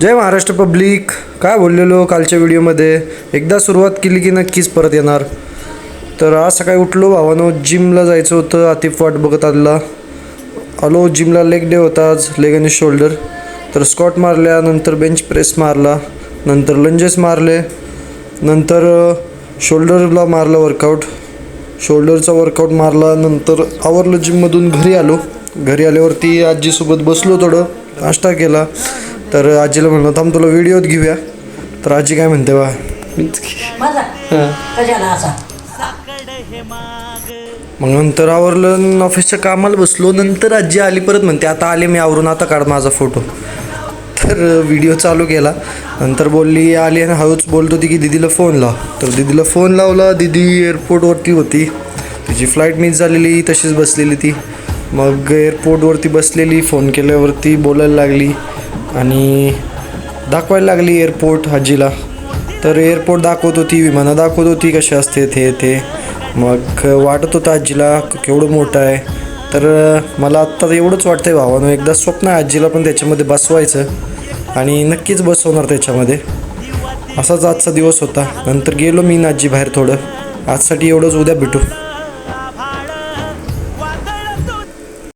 जय Maharashtra public. काय बोललेलो कालच्या व्हिडिओमध्ये, एकदा सुरुवात केली की नक्कीच परत येणार. तर आज सकाळी उठलो भावानो, जिमला जायचं होतं. आतिफ वाट बघत आलो जिमला. लेग डे होता आज, लेग आणि शोल्डर. तर स्क्वॉट मारल्या, नंतर बेंच प्रेस मारला, नंतर लंजेस मारले, नंतर शोल्डरला मारलं वर्कआउट. शोल्डरचा वर्कआउट मारला, नंतर आवरलं जिममधून. घरी आल्यावरती आजीसोबत बसलो, थोडं नाश्ता केला. तर आजीला म्हणलं थांब तुला व्हिडिओत घेऊया. तर आजी काय म्हणते बा, मग नंतर आवरलं, ऑफिसच्या कामाला बसलो. नंतर आजी आली, परत म्हणते आता आले मी आवरून, आता काढ माझा फोटो. तर व्हिडिओ चालू केला. नंतर बोलली, आली आणि हळूच बोलत होती की दीदीला फोन लाव. तर दीदीला फोन लावला. दीदी एअरपोर्टवरती होती, तिची फ्लाईट मिस झालेली, तशीच बसलेली ती. मग एअरपोर्टवरती बसलेली, फोन केल्यावरती बोलायला लागली आणि दाखवायला लागली एअरपोर्ट आजीला. तर एअरपोर्ट दाखवत होती, विमानं दाखवत होती कसे असते ते. मग वाटत होतं आजीला केवढं मोठं आहे. तर मला आत्ता एवढंच वाटतं आहे भावानं, एकदा स्वप्न आहे आजीला पण त्याच्यामध्ये बसवायचं आणि नक्कीच बसवणार त्याच्यामध्ये. असाच आजचा दिवस होता. नंतर गेलो मी आजी बाहेर थोडं. आजसाठी एवढंच, उद्या भेटू.